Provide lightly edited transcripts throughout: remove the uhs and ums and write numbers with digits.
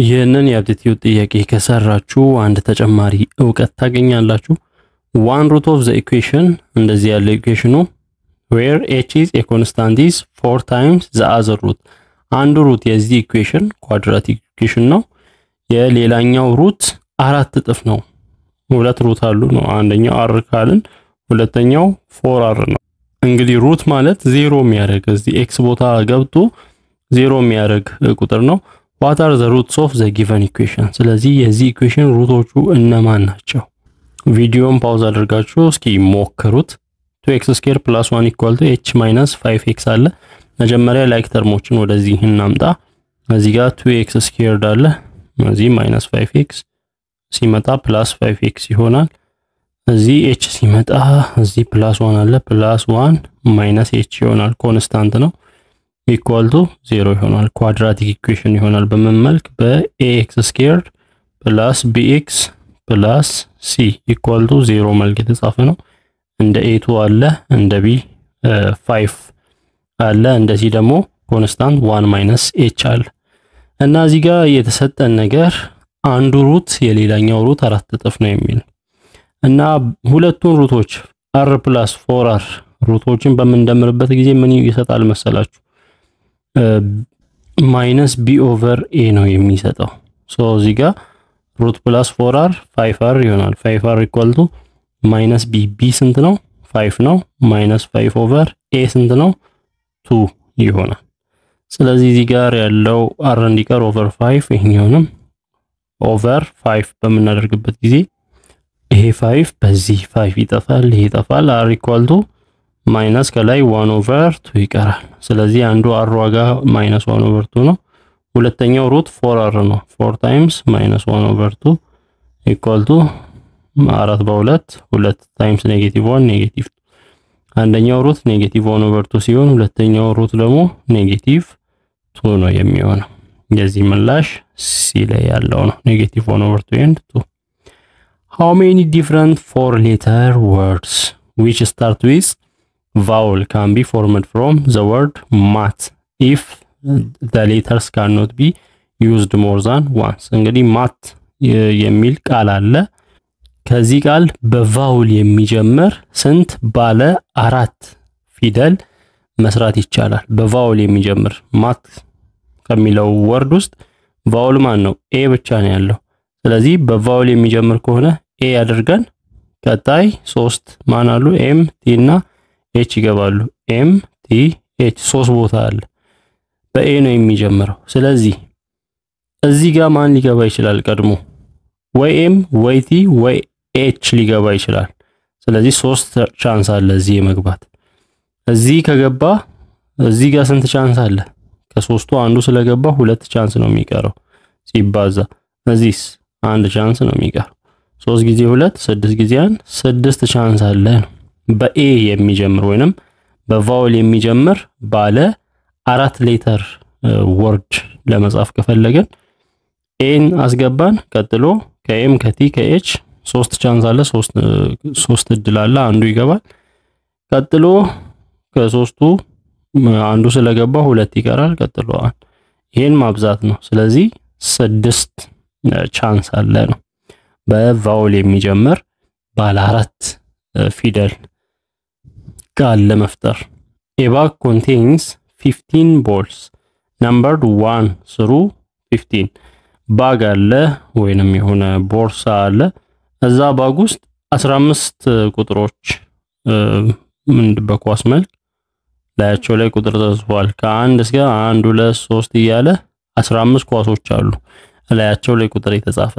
ይህንን የአፕቲቲዩድ ጥያቄ ከሰራችሁ አንድ ተጨማሪ ዕውቀት ታገኛላችሁ። one root of the equation እንደዚህ ያለ ኢኩዌሽኑ where h is a constant is 4 times the other root አንዱ ሩት የዚህ ኢኩዌሽን ኳድራቲክ ኢኩዌሽን ነው። የሌላኛው ሩት 4 እጥፍ ነው። ሁለት ሩት አሉ ነው። አንደኛው r ካልን ሁለተኛው 4r ነው። እንግዲህ ሩት ማለት 0 የሚያደርግ እዚህ x ቦታ ገብቶ 0 የሚያደርግ ቁጥር ነው። what are the roots of the given equation? ስለዚህ የዚህ ኢኩዌሽን ሩቶቹ እነማን ናቸው? ቪዲዮን ፓውዝ አድርጋችሁ እስኪ ሞክሩት። 2x² + 1 = h - 5x አለ። መጀመሪያ ላይክ ተርሞችን ወደዚህ እናምጣ። እዚህ ጋር 2x² አለ። እዚህ -5x ሲመጣ +5x ይሆናል። እዚህ h ሲመጣ እዚህ +1 አለ። +1 - h ይሆናል። ኮንስታንት ነው። equal to 0 ይሆናል። ኳድራቲክ ኢኩዌሽን ይሆናል። በመመልክ በax² + bx + c equal to 0 መልክ የተጻፈ ነው። እንደ a2 አለ፣ እንደ b 5 አለ፣ እንደ c ደግሞ ኮንስታንት 1 - h አለ። እና እዚህ ጋር የተሰጠን ነገር አንዱ ሩት የሌላኛው ሩት 4 እጥፍ ነው የሚል እና ሁለቱን ሩቶች r + 4r ሩቶችን በመንደምርበት ጊዜ ምን ይሰጣል መሰላችሁ? -b/a ነው የሚሰጠው። ሶ እዚህ ጋር root + 4r 5r ይሆናል። 5r equal to -b b ስንት ነው? 5 ነው። -5/a ስንት ነው? 2 ይሆናል። ስለዚህ እዚህ ጋር ያለው r እንዲቀር over 5 ይሄኛውንም over 5 በመናደርግበት ጊዜ ይሄ 5 በዚህ 5 ይጠፋል፣ ይሄ ይጠፋል። r equal to ማይነስ ከላይ 1/2 ይቀራል። ስለዚህ አንዱ r ዋጋ -1/2 ነው። ሁለተኛው ሩት 4r ነው። 4 times -1/2 equal to 4/2 2 times -1 -2 አንደኛው ሩት -1/2 ሲሆን ሁለተኛው ሩት ደግሞ -2 ነው የሚሆነው። የዚህ ምላሽ ሲ ላይ ያለው ነው። -1/2 and 2 How many different four-letter words which start with vowel can be formed from the word mat if the letters cannot be used more than once? እንግዲህ mat የሚል ቃል አለ። ከዚህ ቃል በቫውል የሚጀምር ስንት ባለ 4 ፊደል መስራት ይቻላል? በቫውል የሚጀምር mat ከሚለው ወርድ ውስጥ ቫውል ማን ነው? a ብቻ ነው ያለው። ስለዚህ በቫውል የሚጀምር ከሆነ a አድርገን ቀጣይ 3 ማን አሉ? m t እና h ይገባሉ። m t h 3 ቦታ አለ። በa ነው የሚጀምረው። ስለዚህ እዚህ ጋር ማን ሊገባ ይችላል? ቀድሞ ወይ m ወይ t ወይ h ሊገባ ይችላል። ስለዚህ 3 ቻንስ አለ እዚህ የመግባት። እዚህ ከገባ እዚህ ጋር ስንት ቻንስ አለ? ከሶስቱ አንዱ ስለገባ 2 ቻንስ ነው የሚቀረው ሲባዛ። እዚህስ 1 ቻንስ ነው የሚቀረው። 3 ጊዜ 2 6 ጊዜ 1 6 ቻንስ አለ ነው። በኤ የሚጀምር ወይንም በቫውል የሚጀምር ባለ 4 ሌተር ወርድ ለመጻፍ ከፈለገን ኤን አስገባን። ቀጥሎ ከኤም ከቲ ከኤች 3 ቻንስ አለ። 3 እድል አለ። አንዱ ይገባል። ቀጥሎ ከሶስቱ አንዱ ስለገባ 2 ይቀራል። ቀጥሎ ይሄን ማብዛት ነው። ስለዚህ 6 ቻንስ አለ ነው በቫውል የሚጀምር ባለ 4 ፊደል ቃል ለመፍጠር። A bag contains 15 balls numbered 1 through 15 ባግ አለ ወይንም የሆነ ቦርሳ አለ። እዛ ባግ ውስጥ 15 ቁጥሮች በኳስ መልክ ላያቸው ላይ ቁጥር ተጽፏል። ከ1 እስከ 1 2 3 እያለ 15 ኳሶች አሉ ላያቸው ላይ ቁጥር የተጻፈ።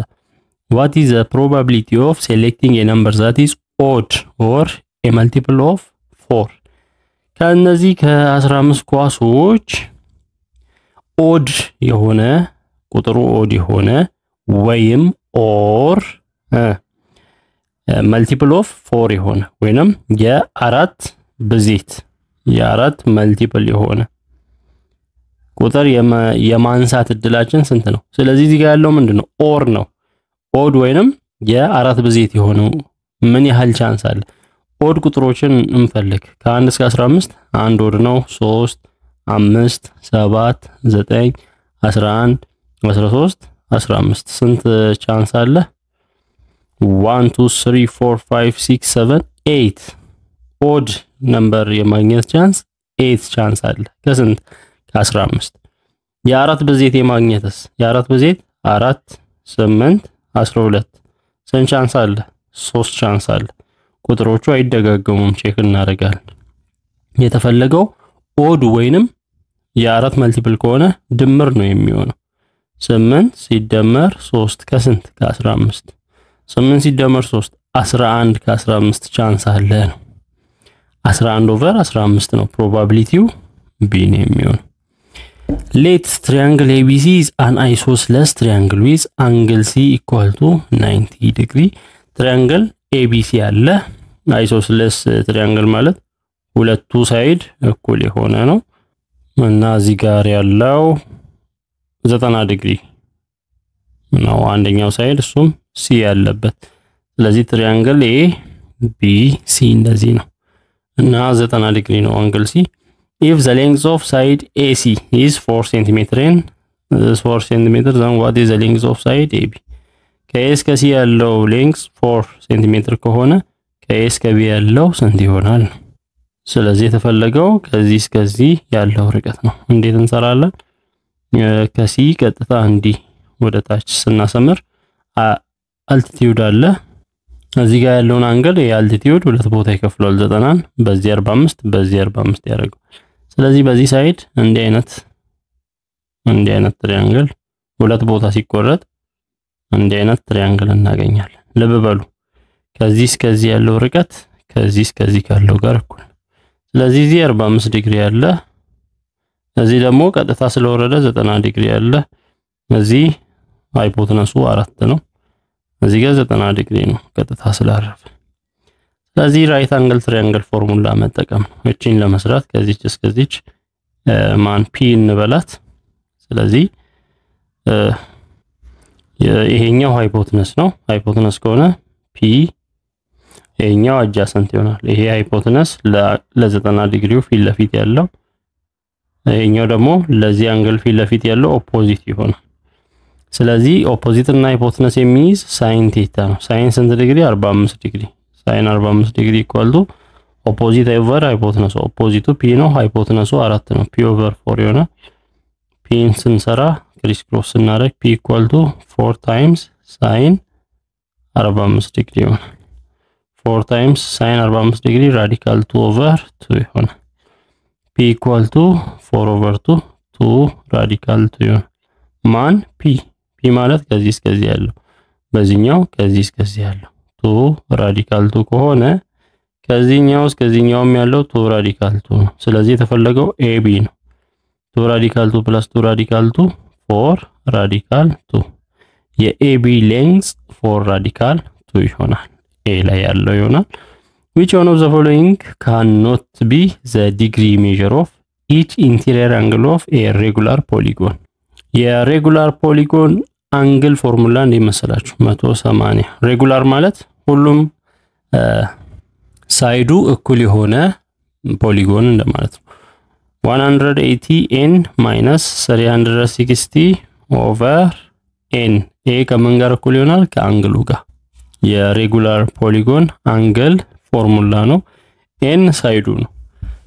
What is the probability of selecting a number that is odd or a multiple of 4? ከነዚህ ከ15 ኳሶች ኦድ የሆነ ቁጥሩ ኦድ የሆነ ወይም ኦር multiple of 4 የሆነ ወይንም የአራት ብዜት የአራት multiple የሆነ ቁጥር የማንሳት እድላችን ስንት ነው? ስለዚህ እዚህ ጋር ያለው ምንድነው? ኦር ነው። ኦድ ወይንም የአራት ብዜት የሆነው ምን ያህል ቻንስ አለ? ኦድ ቁጥሮችን እንፈልግ። ከ1 እስከ 15 አንድ ኦድ ነው። 3 5 7 9 11 13 15 ስንት ቻንስ አለ 1 2 3 4 5 6 7 8 ኦድ ነምበር የማግኘት ቻንስ 8 ቻንስ አለ ከስንት ከ15 የአራት ብዜት የማግኘትስ የአራት ብዜት 4 8 12 ስንት ቻንስ አለ 3 ቻንስ አለ ቁጥሮቹ አይደጋገሙም ቼክ እናደርጋለን የተፈለገው ኦድ ወይንም የአራት መልቲፕል ከሆነ ድምር ነው የሚሆነው 8 ሲደመር 3 ከስንት ከ15 8 ሲደመር 3 11 ከ15 ቻንስ አለ ነው 11 ኦቨር 15 ነው ፕሮባቢሊቲው ቢ ነው የሚሆነው let triangle ABC is an isosceles triangle with angle C equal to 90 degree triangle ABC አለ isosceles triangle ማለት ሁለቱ ሳይድ እኩል የሆነ ነው እና እዚህ ጋር ያለው 90 ዲግሪ ነው አንደኛው ሳይድ እሱም C ያለበት ስለዚህ ትሪያንግል A B C እንደዚህ ነው እና 90 ዲግሪ ነው አንግል C if the length of side AC is 4 cm and 4 cm then what is the length of side AB ከኤስ ከሲ ያለው length 4 cm ከሆነ ከኤስ ከቢ ያለው ስንት ይሆናል ስለዚህ የተፈለገው ከዚህ እስከዚህ ያለው ርቀት ነው እንዴት እንሰራለን ከሲ ቀጥታ እንዲ ወደ ታች ስናሰምር አልቲቲዩድ አለ እዚህ ጋር ያለውን አንግል የአልቲቲዩድ ሁለት ቦታ ይከፍላል 90 በዚህ 45 በዚህ 45 ያደርጋል ስለዚህ በዚህ ሳይድ እንዲህ አይነት ትሪያንግል ሁለት ቦታ ሲቆረጥ እንዲህ አይነት ትሪያንግል እናገኛለን ልብ በሉ ከዚህ እስከዚህ ያለው ርቀት ከዚህ እስከዚህ ካለው ጋር እኩል ስለዚህ እዚህ 45 ዲግሪ ያለ እዚህ ደግሞ ቀጥታ ስለወረደ 90 ዲግሪ ያለ እዚህ ሃይፖተነሱ 4 ነው እዚህ ጋር 90 ዲግሪ ነው ቀጥታ ስላረፈ ስለዚህ ራይት አንግል ትሪያንግል ፎርሙላ መጠቀም ነው እቺን ለመስራት ከዚህ እስከዚህ ማን ፒ እንበላት ስለዚህ ይሄኛው ሃይፖተነስ ነው ሃይፖተነስ ከሆነ ፒ ይሄኛው አጃሰንት ይሆናል ይሄ ሃይፖተነስ ለ90 ዲግሪው ፊት ለፊት ያለው ይሄኛው ደግሞ ለዚህ አንግል ፊት ለፊት ያለው ኦፖዚት ይሆናል ስለዚህ ኦፖዚት እና ሃይፖተነስ የሚይዝ ሳይን ቴታ ነው ሳይን ስንት ዲግሪ 45 ዲግሪ ሳይን 45 ዲግሪ ኢኳል ቱ ኦፖዚት ኦቨር ሃይፖተነስ ኦፖዚቱ ፒ ነው ሃይፖተነሱ 4 ነው ፒ ኦቨር 4 ይሆናል ፒን ስንሰራ ክሪስ ክሮስ ስናደርግ ፒ ኢኳል ቱ 4 ታይምስ ሳይን 45 ዲግሪ ይሆናል 4 times sin 45 degree radical 2 over 2 ይሆናል p equal to 4 over 2 radical 2 ይሆናል ማን p ማለት ከዚህ እስከዚህ ያለው በዚህኛው ከዚህ እስከዚህ ያለው 2 radical 2 ከሆነ ከዚህኛው እስከዚህኛውም ያለው 2 radical 2 ነው ስለዚህ የተፈለገው ab ነው 2 radical 2 plus 2 radical 2 4 radical 2 የab length 4 radical 2 ይሆናል A ላይ ያለው ይሆናል which one of the following cannot be the degree measure of each interior angle of a regular polygon የሬጉላር ፖሊጎን አንግል ፎርሙላ እንደሚመስላችሁ 180 ሬጉላር ማለት ሁሉም ሳይዱ እኩል የሆነ ፖሊጎን እንደማለት ነው 180 n minus 360 over n a ከምን ጋር እኩል ይሆናል ከአንግሉ ጋር የሬጉላር ፖሊጎን አንግል ፎርሙላ ነው n ሳይዱ ነው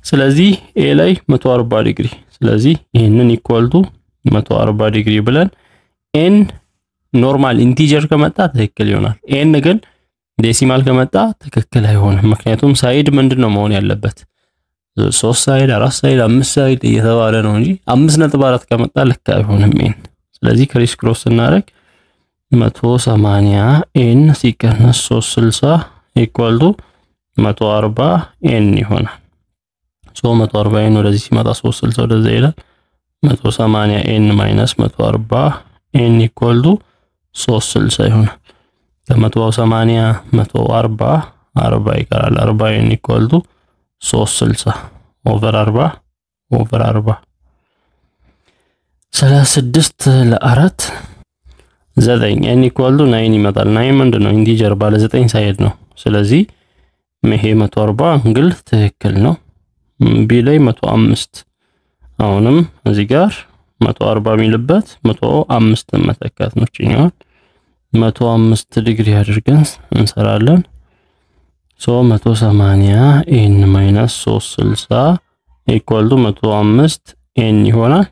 ስለዚህ a ላይ 140 ዲግሪ ስለዚህ ይሄንን ኢኳል ቱ 140 ዲግሪ ብለን n ኖርማል ኢንቲጀር ከመጣ ትክክል ይሆናል n ግን ዴሲማል ከመጣ ትክክል አይሆንም ምክንያቱም ሳይድ ምንድነው መሆን ያለበት 3 ሳይድ 4 ሳይድ 5 ሳይድ እየተባለ ነው እንጂ 5.4 ከመጣ ልክ አይሆንም n ስለዚህ ክሪስ ክሮስ እናደርግ 180 n ሲቀነስ 360 ኢኳል ቱ 140 n ይሆናል 140 n ወደዚህ ሲመጣ 360 ወደዚህ ይላል 180 n minus 140 n ኢኳል ቱ 360 ይሆናል ከ180 140 40 ይቀራል 40 n ኢኳል ቱ 360 ኦቨር 40 ኦቨር 40 36 ለ4 9 n equal to 9 ይመጣል 9 ምንድነው ኢንቲጀር ባለ 9 ሳይድ ነው ስለዚህ ይሄ 140 አንግል ትክክል ነው ቢ ላይ 105 አሁንም እዚህ ጋር 140 ሚልበት 105 መተካት ነው ጭኛው 105 ዲግሪ አድርገን እንሰራለን ሶ 180 n - 360 equal to 105 n ይሆናል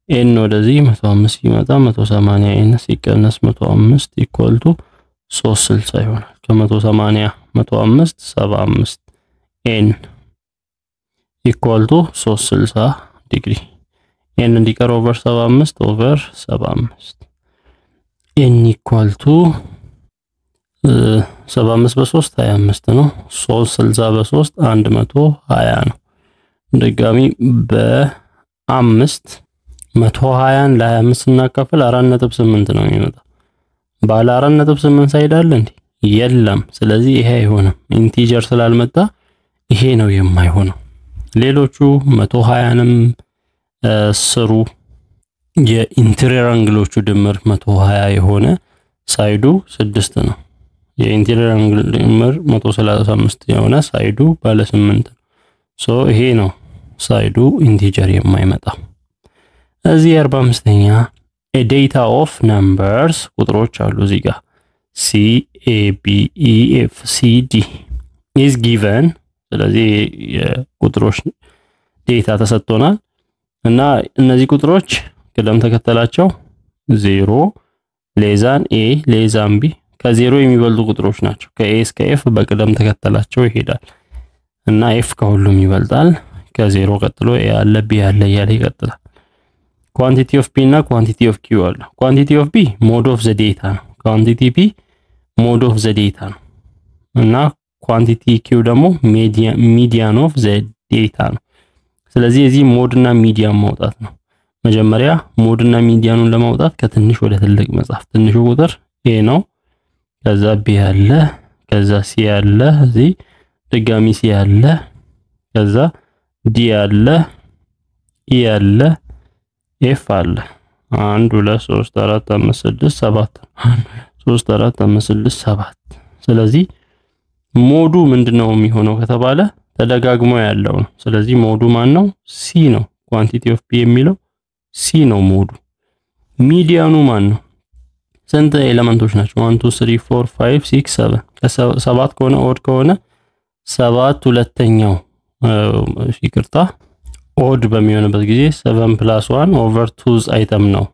n ወደዚህ 105 ሲመጣ 180 n ሲቀነስ 105 equal to 360 ይሆናል ከ180 105 75 n equal to 360 ዲግሪ n እንዲቀር over 75 over 75 n equal to 75 በ3 25 ነው 360 በ3 120 ነው ድጋሚ በ5 120 ለ25 እናካፍል 4.8 ነው የሚመጣው ባለ 4.8 ሳይድ አለ እንዴ የለም ስለዚህ ይሄ አይሆንም ኢንቲጀር ስላልመጣ ይሄ ነው የማይሆነው ሌሎቹ 120ንም ስሩ የኢንተሪየር አንግሎቹ ድምር 120 የሆነ ሳይዱ 6 ነው የኢንተሪየር አንግል ድምር 135 የሆነ ሳይዱ ባለ 8 ሶ ይሄ ነው ሳይዱ ኢንቲጀር የማይመጣው እዚህ 45ኛ a data of numbers ቁጥሮች አሉ እዚህ ጋር c a b e f c d is given ስለዚህ የቁጥሮች ዴታ ተሰጥቶናል እና እነዚህ ቁጥሮች ቅደም ተከተላቸው 0 ሌዛን a ሌዛን b ከ0 የሚበልጡ ቁጥሮች ናቸው ከa እስከ f በቅደም ተከተላቸው ይሄዳል እና f ከሁሉም ይበልጣል ከ0 ቀጥሎ a አለ b አለ ያለ ይቀጥላል quantity of p እና quantity of q አለ quantity of p mode of the data ነው quantity p mode of the data ነው እና quantity q ደግሞ median of the data ነው ስለዚህ እዚህ ሞድ እና ሚዲያን ማውጣት ነው መጀመሪያ ሞድ እና ሚዲያኑን ለማውጣት ከትንሽ ወደ ትልቅ መጻፍ ትንሹ ቁጥር a ነው ከዛ b አለ ከዛ c አለ እዚህ ድጋሚ c አለ ከዛ d አለ e አለ f አለ 1 2 3 4 5 6 7 3 4 5 6 7 ስለዚህ ሞዱ ምንድነው የሚሆነው ከተባለ ተደጋግሞ ያለው ነው ስለዚህ ሞዱ ማን ነው c ነው ኳንቲቲ ኦፍ p የሚለው c ነው ሞዱ ሚዲያኑ ማን ነው ስንት ኤሌመንቶች ናቸው 1 2 3 4 5 6 7 7 ከሆነ ኦድ ከሆነ 7 ሁለተኛው ይቅርታ ኦድ በሚሆንበት ጊዜ 7 + 1 over 2 አይተም ነው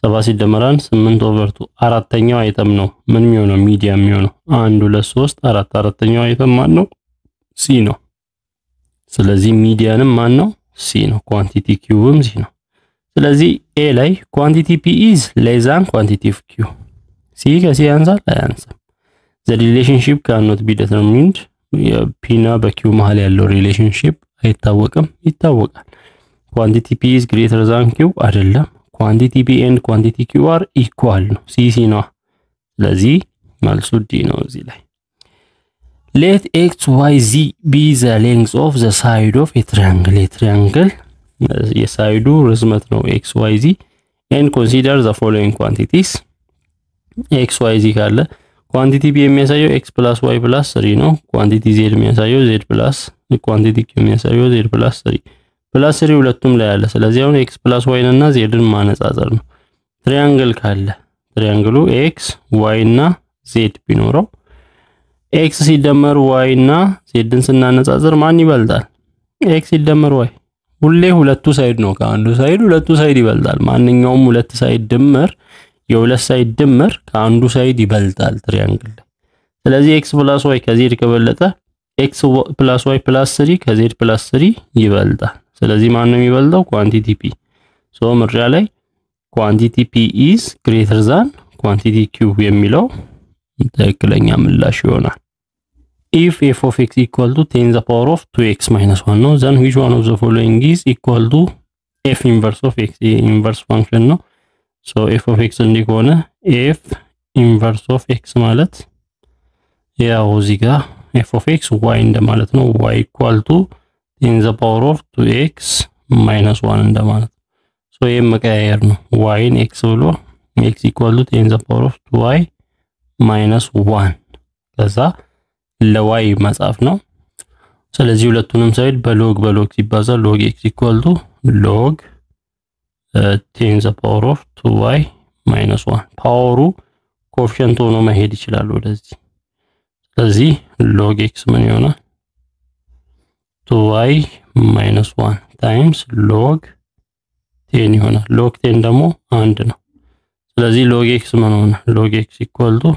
7 ሲደመራን 8 over 2 አራተኛው አይተም ነው ምን የሚሆነው ሚዲያ የሚሆነው 1 2 3 4 አራተኛው አይተም ማን ነው c ነው ስለዚህ ሚዲያንም ማን ነው c ነው ኳንቲቲ q ም c ነው ስለዚህ a ላይ ኳንቲቲ p is less than quantity of q c ከc ያንሳል አያንስም the relationship cannot be determined p እና በq መሃል ያለው ሪሌሽንሺፕ አይታወቅም ይታወቃል ኳንቲቲ p is greater than q አይደለም ኳንቲቲ p and quantity q are equal ነው c ነው ስለዚህ መልሱ d ነው እዚህ ላይ let x y z be the length of the side of a triangle a triangle የሳይዱ ርዝመት ነው x y z and consider the following quantities x y z ካለ ኳንቲቲ b የሚያሳየው x + y + 3 ነው ኳንቲቲ z የሚያሳየው z + ኳንቲቲ q የሚያሳየው z + 3 +3 ሁለቱም ላይ አለ ስለዚህ አሁን x + y እና z ን ማነጻጸር ነው ትሪያንግል ካለ ትሪያንግሉ x y እና z ቢኖረው x ሲደመር y እና z ን ስናነጻጽር ማን ይበልጣል x ሲደመር y ሁሌ ሁለቱ ሳይድ ነው ከአንዱ ሳይድ ሁለቱ ሳይድ ይበልጣል ማንኛውም ሁለት ሳይድ ድምር የሁለት ሳይድ ድምር ከአንዱ ሳይድ ይበልጣል ትሪያንግል ስለዚህ x + y ከz ከበለጠ x + y + 3 ከz + 3 ይበልጣል ስለዚህ ማን ነው የሚበልጠው ኳንቲቲ p ሶ ምርጫ ላይ ኳንቲቲ p is greater than quantity q የሚለው ትክክለኛ ምላሽ ይሆናል if f of x equal to 10 the power of 2x minus 1 ነው then which one of the following is equal to f inverse of x inverse function ነው so f of x እንዲሆነ f inverse of x ማለት ያው እዚህ ጋር f of x y እንደማለት ነው y equal to 10 the power of 2x minus 1 እንደማለት so ይሄ መቀያየር ነው y ን x ብሎ x equal to 10 the power of 2y minus 1 ከዛ ለy መጻፍ ነው ስለዚህ ሁለቱንም ሳይድ በሎግ ሲባዛ log x equal to log 10 the power of 2y minus 1 ፓወሩ ኮኤፊሺየንት ሆኖ መሄድ ይችላል ወደዚህ ስለዚህ log x ምን ይሆናል 2y minus 1 times log 10 ይሆናል log 10 ደግሞ 1 ነው ስለዚህ log x ምን ይሆናል log x equal to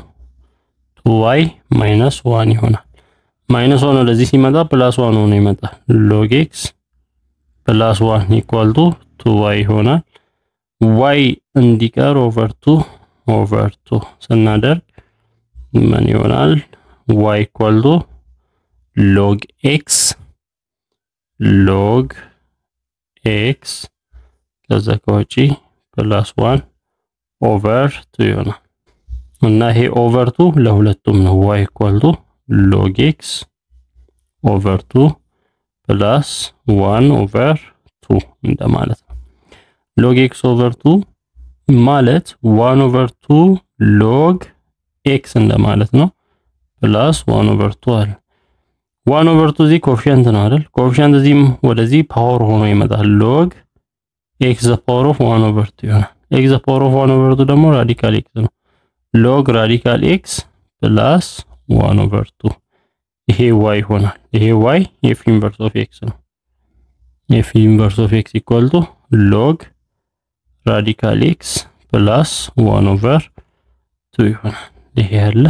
2y minus 1 ይሆናል minus 1 ወደዚህ ሲመጣ plus 1 ሆኖ ይመጣል log x plus 1 equal to 2y ይሆናል y እንዲቀር over 2 ስናደርግ ምን ይሆናል y equal to log x ከዛ ከውጪ plus 1 over 2 ይሆናል እና ይሄ over 2 ለሁለቱም ነው y equal to log x over 2 plus 1 over 2 እንደማለት ነው log x over 2 ማለት 1 over 2 log x እንደማለት ነው plus 1 over 2 አለ 1 over 2 እዚህ ኮኤፊሺየንት ነው አይደል ኮኤፊሺየንት እዚህም ወደዚህ ፓወር ሆኖ ይመጣል log x the power of 1 over 2 ይሆናል x the power of 1 over 2 ደግሞ ራዲካል x ነው log ራዲካል x plus 1 over 2 ይሄ y ይሆናል ይሄ y f inverse of x ነው f inverse of x equal to log ራዲካል x plus 1 over 2 ይሆናል ይሄ ያለ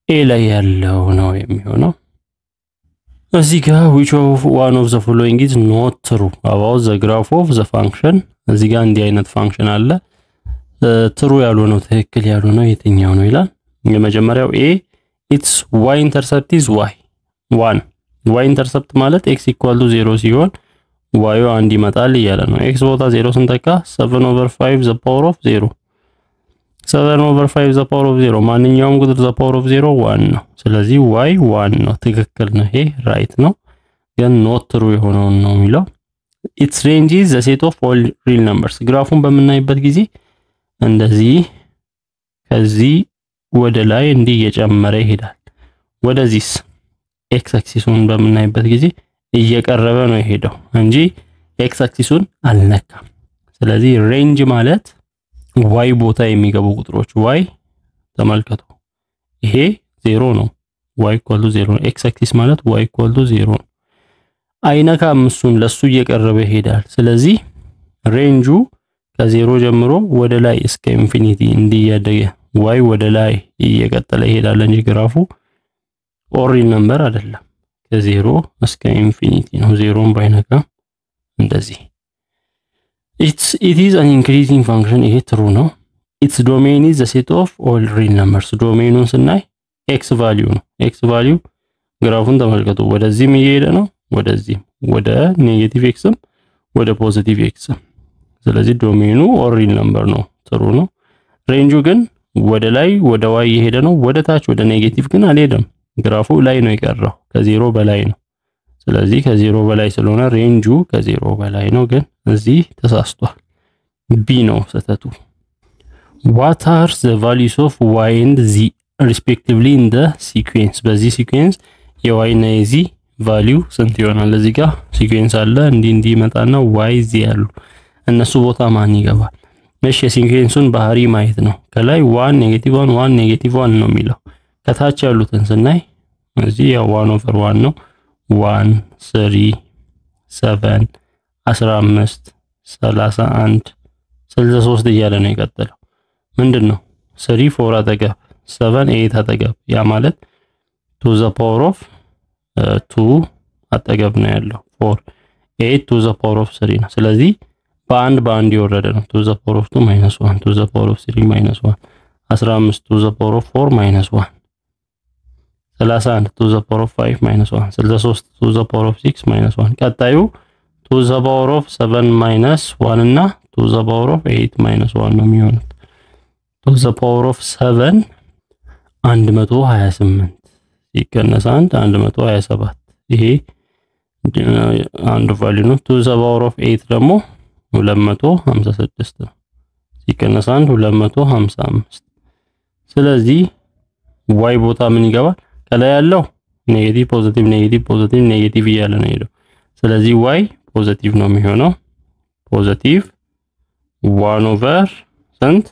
a ላይ ያለው ነው የሚሆነው እዚህ ጋር which of one of the following is not true about the graph of the function እዚህ ጋር እንዲህ አይነት ፋንክሽን አለ true ያልሆነው ትክክል ያልሆነው የትኛው ነው ይላል የመጀመሪያው a its y intercept is y 1 y intercept ማለት x equal to 0 ሲሆን y አንድ ይመጣል እያለ ነው x ቦታ 0 ስንተካ 7 over 5 the power of 0 7 over 5 the power of 0 ማንኛውም ቁጥር the power of 0 1 ነው ስለዚህ y 1 ነው ትክክል ነው ይሄ ራይት ነው ግን not true የሆነው ነው የሚለው its range is the set of all real numbers ግራፉን በመናይበት ጊዜ እንደዚህ ከዚህ ወደ ላይ እንዲህ እየጨመረ ይሄዳል ወደዚህስ x አክሲሱን በመናይበት ጊዜ እየቀረበ ነው የሄደው እንጂ x አክሲሱን አልነካም ስለዚህ ሬንጅ ማለት y ቦታ የሚገቡ ቁጥሮች y ተመልከቱ ይሄ 0 ነው y equal to 0 ነው x axis ማለት y equal to 0 ነው አይነካም እሱን ለሱ እየቀረበ ይሄዳል ስለዚህ ሬንጁ ከ0 ጀምሮ ወደ ላይ እስከ ኢንፊኒቲ እንዲያደገ y ወደ ላይ እየቀጠለ ይሄዳል እንጂ ግራፉ ኦሪል ነምበር አይደለም ከ0 እስከ ኢንፊኒቲ ነው 0ን ባይነካ እንደዚህ it is an increasing function ይሄ true ነው its domain is the set of all real numbers ዶሜኑን ስናይ x value ነው x value ግራፉን ተመልከቱ ወደዚህም እየሄደ ነው ወደዚህም ወደ ኔጌቲቭ x ወደ ፖዚቲቭ x ስለዚህ ዶሜኑ all real number ነው true ነው ሬንጁ ግን ወደ ላይ ወደ y እየሄደ ነው ወደ ታች ወደ ኔጌቲቭ ግን አልሄደም ግራፉ ላይ ነው የቀረው ከ0 በላይ ነው ስለዚህ ከ0 በላይ ስለሆነ ሬንጁ ከ0 በላይ ነው ግን እዚህ ተሳስቷል b ነው ሰተቱ what are the values of y and z respectively in the sequence በዚህ ሲኩዌንስ የy እና የz value ስንት ይሆናል እዚህ ጋር ሲኩዌንስ አለ እንዲህ መጣና y z ያሉ እነሱ ቦታ ማን ይገባል እሺ የሲኩዌንሱን ባህሪ ማየት ነው ከላይ 1 ኔጌቲቭ 1 1 ኔጌቲቭ 1 ነው የሚለው ከታች ያሉትን ስናይ እዚህ ያው 1 over 1 ነው 1 3 7 15 31 63 እያለ ነው የቀጠለው ምንድነው 3 4 አጠገብ 7 8 አጠገብ ያ ማለት to the power of 2 አጠገብ ነው ያለው 4 8 to the power of 3 ነው ስለዚህ በአንድ ይወረደ ነው to the power of 2 minus 1 to the power of 3 minus 1 15 to the power of 4 minus 1 31 to the power of 5 minus 1 63 to the power of 6 minus 1 ቀጣዩ to the power of 7 minus 1 እና to the power of 8 minus 1 ነው የሚሆነው to the power of 7 128 ሲቀነስ 127 ይሄ አንድ ቫልዩ ነው to the power of 8 ደግሞ 256 ነው ሲቀነስ 255 ስለዚህ y ቦታ ምን ይገባል ከላይ ያለው ኔጌቲቭ ፖዚቲቭ ኔጌቲቭ ፖዚቲቭ ኔጌቲቭ እያለ ነው ሄደው ስለዚህ y ፖዚቲቭ ነው የሚሆነው ፖዚቲቭ 1 ኦቨር ስንት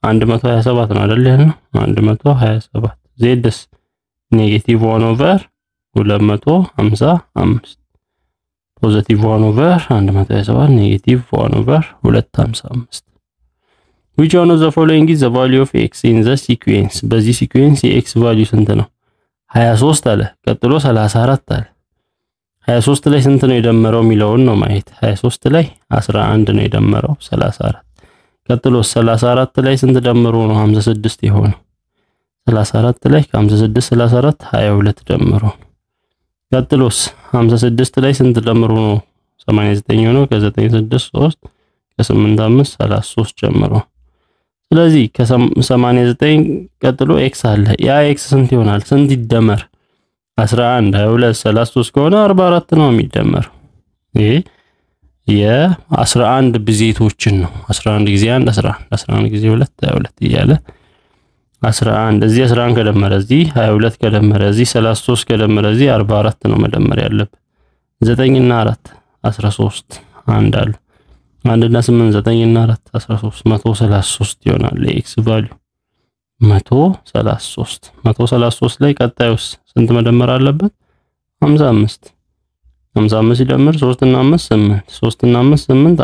127 ነው አይደል ያልነው 127 ዜድስ ኔጌቲቭ 1 ኦቨር 255 ፖዚቲቭ 1 ኦቨር 127 ኔጌቲቭ 1 ኦቨር 255 which one of the following is the value of x in the sequence በዚህ ሲኩዌንስ የx ቫልዩ ስንት ነው 23 አለ ቀጥሎ 34 አለ 23 ላይ ስንት ነው የደመረው የሚለውን ነው ማየት 23 ላይ 11 ነው የደመረው 34 ቀጥሎ 34 ላይ ስንት ደምሮ ነው 56 የሆነው 34 ላይ ከ56 34 22 ደምሮ ቀጥሎስ 56 ላይ ስንት ደምሮ ነው 89 ነው ከ96 3 ከ8 5 33 ጀምሮ ስለዚህ ከ89 ቀጥሎ x አለ ያ x ስንት ይሆናል ስንት ይደመር 11 22 33 ከሆነ 44 ነው የሚደመር ይሄ የ11 ብዜቶችን ነው 11 ጊዜ 1 11 11 ጊዜ 2 22 እያለ 11 እዚህ 11 ከደመረ እዚህ 22 ከደመረ እዚህ 33 ከደመረ እዚህ 44 ነው መደመር ያለበት 9 እና 4 13 አንድ አለ 1 እና 8 9 እና 4 13 133 ይሆናል x ቫልዩ 133 ላይ ቀጣዩስ ስንት መደመር አለበት 55 55 ሲደመር 3 እና 5 8 3 እና 5 8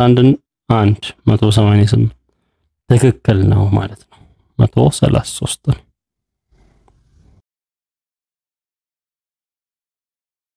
1 188 ትክክል ነው ማለት ነው 133